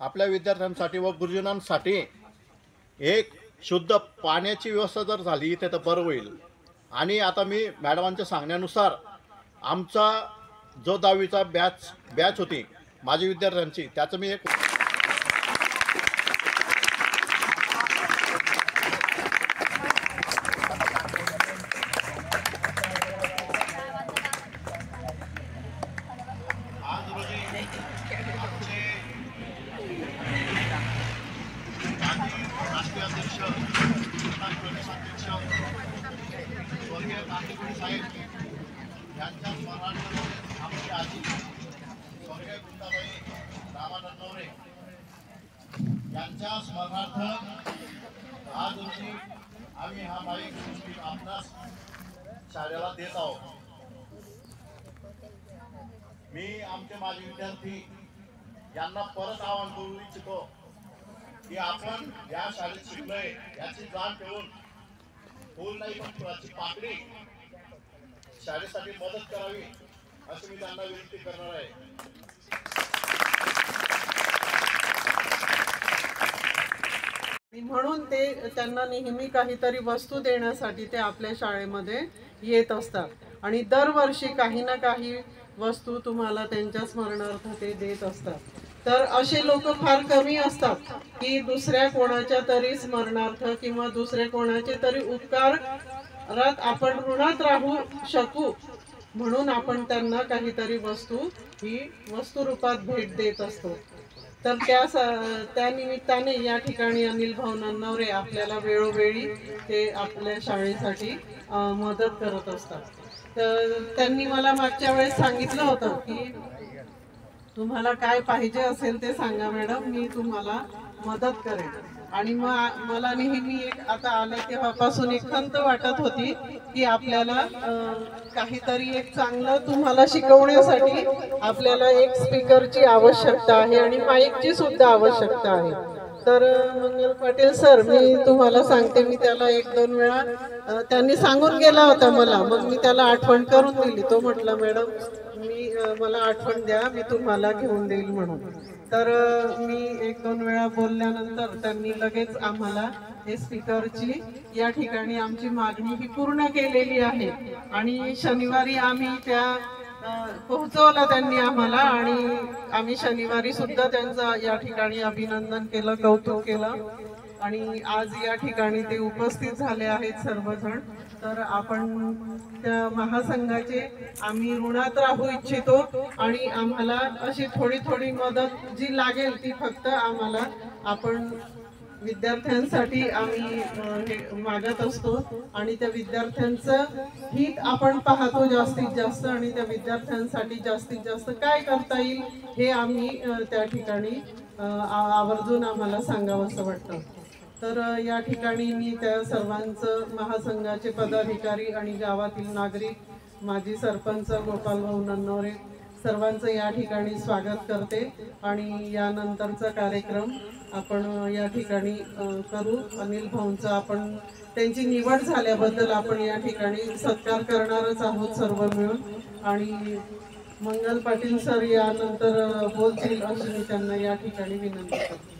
आपल्या विद्यार्थ्यांसाठी व गुरुजनांसाठी एक शुद्ध पाण्याची व्यवस्था जर झाली इथे तर बरं होईल। आणि आता मी मॅडमांच्या सांगण्यानुसार आमचा जो 10वीचा बॅच होती माझ्या विद्यार्थ्यांची, त्याचं मी एक आज रोजी आमचे राष्ट्रीय अध्यक्ष, प्रदेश अध्यक्ष स्वर्गीय कांतीकुडी साहेब यांच्या स्मरणार्थ आमची आजी स्वर्गीय गुंडाबाई रामानंद नवरे यांच्या स्मरणार्थ आज रोजी आम्ही हा बाईक आपणास शाळेला देत आहोत। मी आमचे माजी विद्यार्थी यांना परत आवाहन करू इच्छितो की आपण या शाळेत शिकलोय याची जाण ठेवून फुल नाही पण फुलाची पाकळी शाळेसाठी मदत करावी अशी मी त्यांना विनंती करणार आहे। म्हणून ते त्यांना नेहमी काहीतरी वस्तू देण्यासाठी ते आपल्या शाळेमध्ये येत असतात आणि दरवर्षी काही ना काही वस्तू तुम्हाला त्यांच्या स्मरणार्थ ते देत असतात। तर असे लोक फार कमी असतात की दुसऱ्या कोणाच्या तरी स्मरणार्थ किंवा दुसऱ्या कोणाचे तरी उपकारात आपण ऋणात राहू शकू म्हणून आपण त्यांना काहीतरी वस्तू ही वस्तुरूपात भेट देत असतो। तर त्या निमित्ताने या ठिकाणी अनिल भाऊ नन्नवरे आपल्याला वेळोवेळी ते आपल्या शाळेसाठी मदत करत असतात। तर त्यांनी मला मागच्या वेळेस सांगितलं होतं की तुम्हाला काय पाहिजे असेल ते सांगा मॅडम, मी तुम्हाला मदत करेन। आणि मला नेहमी एक आता आले तेव्हापासून एक खंत वाटत होती की आपल्याला काहीतरी एक चांगलं तुम्हाला शिकवण्यासाठी आपल्याला एक स्पीकरची आवश्यकता आहे आणि माईकची सुद्धा आवश्यकता आहे। तर मंगल पाटील सर, मी तुम्हाला सांगते, मी त्याला 1-2 वेळा त्यांनी सांगून गेला होता मला, मग मी त्याला आठवण करून दिली। तो म्हटला मॅडम मला आठवण द्या, मी तुम्हाला घेऊन देईल म्हणून। तर मी 1-2 वेळा बोलल्यानंतर त्यांनी लगेच आम्हाला हे स्पीकरची या ठिकाणी आमची मागणी ही पूर्ण केलेली आहे आणि शनिवारी आम्ही त्या पोहोचवलं त्यांनी आम्हाला आणि आम्ही शनिवारी सुद्धा त्यांचं या ठिकाणी अभिनंदन केलं, कौतुक केलं आणि आज या ठिकाणी ते उपस्थित झाले आहेत सर्वजण। तर आपण त्या महासंघाचे आम्ही ऋणात राहू इच्छितो आणि आम्हाला अशी थोडी थोडी मदत जी लागेल ती फक्त आम्हाला आपण विद्यार्थ्यांसाठी आम्ही मागत असतो आणि त्या विद्यार्थ्यांचं हित आपण पाहतो जास्तीत जास्त आणि त्या विद्यार्थ्यांसाठी जास्तीत जास्त काय करता येईल हे आम्ही त्या ठिकाणी आवर्जून आम्हाला सांगावंसं वाटतं। तर या ठिकाणी मी त्या सर्वांचं, महासंघाचे पदाधिकारी आणि गावातील नागरिक, माजी सरपंच गोपालभाऊ नन्नवरे सर्वांचं या ठिकाणी स्वागत करते आणि यानंतरचा कार्यक्रम आपण या ठिकाणी करू। अनिल भाऊंचा आपण त्यांची निवड झाल्याबद्दल आपण या ठिकाणी सत्कार करणारच आहोत सर्व मिळून आणि मंगल पाटील सर यानंतर बोलतील अशी मी त्यांना या ठिकाणी विनंती करते।